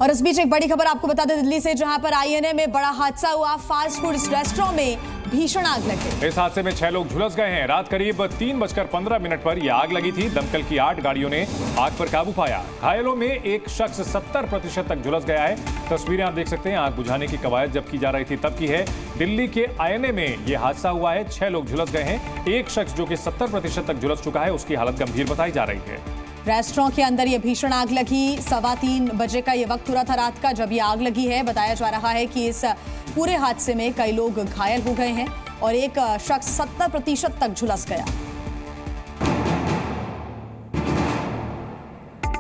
और इस बीच एक बड़ी खबर आपको बता दें दिल्ली से, जहां पर आईएनए में बड़ा हादसा हुआ। फास्ट फूड रेस्टोरेंट में भीषण आग लगी। इस हादसे में 6 लोग झुलस गए हैं। रात करीब 3:15 पर यह आग लगी थी। दमकल की 8 गाड़ियों ने आग पर काबू पाया। घायलों में एक शख्स 70% तक झुलस गया है। तस्वीरें आप देख सकते हैं। आग बुझाने की कवायद जब की जा रही थी तब की है। दिल्ली के आईएनए में यह हादसा हुआ है। 6 लोग झुलस गए हैं। एक शख्स जो कि 70% तक झुलस चुका है, उसकी हालत गंभीर बताई जा रही है। रेस्टोरेंट के अंदर ये भीषण आग लगी। 3:15 बजे का ये वक्त हुआ था रात का जब ये आग लगी है। बताया जा रहा है कि इस पूरे हादसे में कई लोग घायल हो गए हैं और एक शख्स 70% तक झुलस गया।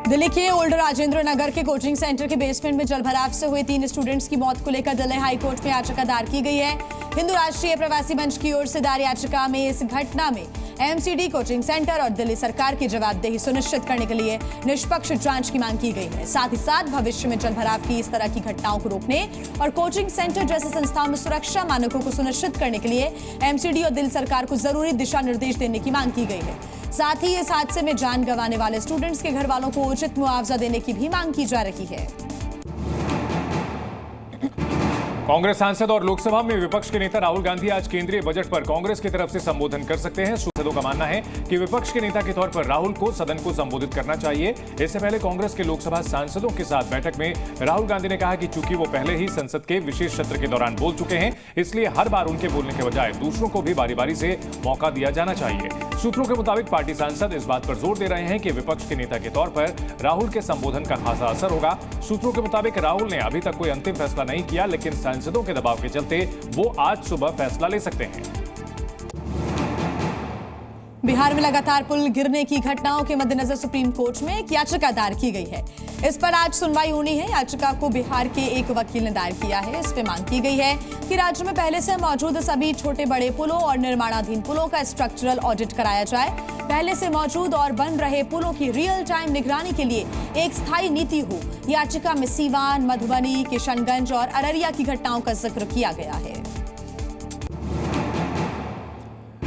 दिल्ली के ओल्ड राजेंद्र नगर के कोचिंग सेंटर के बेसमेंट में जलभराव से हुए 3 स्टूडेंट्स की मौत को लेकर दिल्ली हाईकोर्ट में याचिका दायर की गई है। हिंदू राष्ट्रीय प्रवासी मंच की ओर से दायर याचिका में इस घटना में एमसीडी कोचिंग सेंटर और दिल्ली सरकार की जवाबदेही सुनिश्चित करने के लिए निष्पक्ष जांच की मांग की गई है। साथ ही साथ भविष्य में जलभराव की इस तरह की घटनाओं को रोकने और कोचिंग सेंटर जैसे संस्थाओं में सुरक्षा मानकों को सुनिश्चित करने के लिए एमसीडी और दिल्ली सरकार को जरूरी दिशा निर्देश देने की मांग की गई है। साथ ही इस हादसे में जान गंवाने वाले स्टूडेंट्स के घर वालों को उचित मुआवजा देने की भी मांग की जा रही है। कांग्रेस सांसद और लोकसभा में विपक्ष के नेता राहुल गांधी आज केंद्रीय बजट पर कांग्रेस की तरफ से संबोधन कर सकते हैं। सांसदों का मानना है कि विपक्ष के नेता के तौर पर राहुल को सदन को संबोधित करना चाहिए। इससे पहले कांग्रेस के लोकसभा सांसदों के साथ बैठक में राहुल गांधी ने कहा कि चूंकि वो पहले ही संसद के विशेष सत्र के दौरान बोल चुके हैं, इसलिए हर बार उनके बोलने के बजाय दूसरों को भी बारी बारी से मौका दिया जाना चाहिए। सूत्रों के मुताबिक पार्टी सांसद इस बात पर जोर दे रहे हैं कि विपक्ष के नेता के तौर पर राहुल के संबोधन का खासा असर होगा। सूत्रों के मुताबिक राहुल ने अभी तक कोई अंतिम फैसला नहीं किया, लेकिन सांसदों के दबाव के चलते वो आज सुबह फैसला ले सकते हैं। बिहार में लगातार पुल गिरने की घटनाओं के मद्देनजर सुप्रीम कोर्ट में एक याचिका दायर की गई है। इस पर आज सुनवाई होनी है। याचिका को बिहार के एक वकील ने दायर किया है। इस पे मांग की गई है कि राज्य में पहले से मौजूद सभी छोटे बड़े पुलों और निर्माणाधीन पुलों का स्ट्रक्चरल ऑडिट कराया जाए। पहले से मौजूद और बन रहे पुलों की रियल टाइम निगरानी के लिए एक स्थायी नीति हो। याचिका में सीवान, मधुबनी, किशनगंज और अररिया की घटनाओं का जिक्र किया गया है।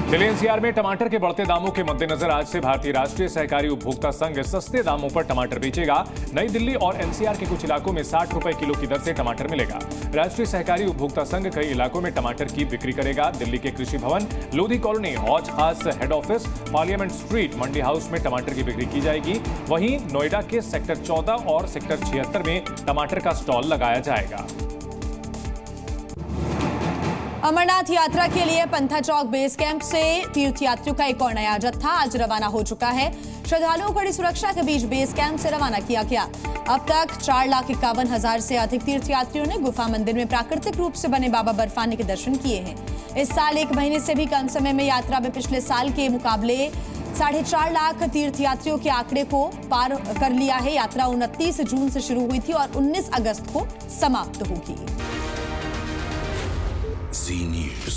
दिल्ली एनसीआर में टमाटर के बढ़ते दामों के मद्देनजर आज से भारतीय राष्ट्रीय सहकारी उपभोक्ता संघ सस्ते दामों पर टमाटर बेचेगा। नई दिल्ली और एनसीआर के कुछ इलाकों में 60 रुपए किलो की दर से टमाटर मिलेगा। राष्ट्रीय सहकारी उपभोक्ता संघ कई इलाकों में टमाटर की बिक्री करेगा। दिल्ली के कृषि भवन, लोधी कॉलोनी, हौज खास हेड ऑफिस, पार्लियामेंट स्ट्रीट, मंडी हाउस में टमाटर की बिक्री की जाएगी। वहीं नोएडा के सेक्टर 14 और सेक्टर 76 में टमाटर का स्टॉल लगाया जाएगा। अमरनाथ यात्रा के लिए पंथा चौक बेस कैंप से तीर्थयात्रियों का एक और नया जत्था आज रवाना हो चुका है। श्रद्धालुओं को कड़ी सुरक्षा के बीच बेस कैंप से रवाना किया गया। अब तक 4,51,000 से अधिक तीर्थयात्रियों ने गुफा मंदिर में प्राकृतिक रूप से बने बाबा बर्फानी के दर्शन किए हैं। इस साल 1 महीने से भी कम समय में यात्रा में पिछले साल के मुकाबले 4.5 लाख तीर्थयात्रियों के आंकड़े को पार कर लिया है। यात्रा 29 जून से शुरू हुई थी और 19 अगस्त को समाप्त होगी। Z News।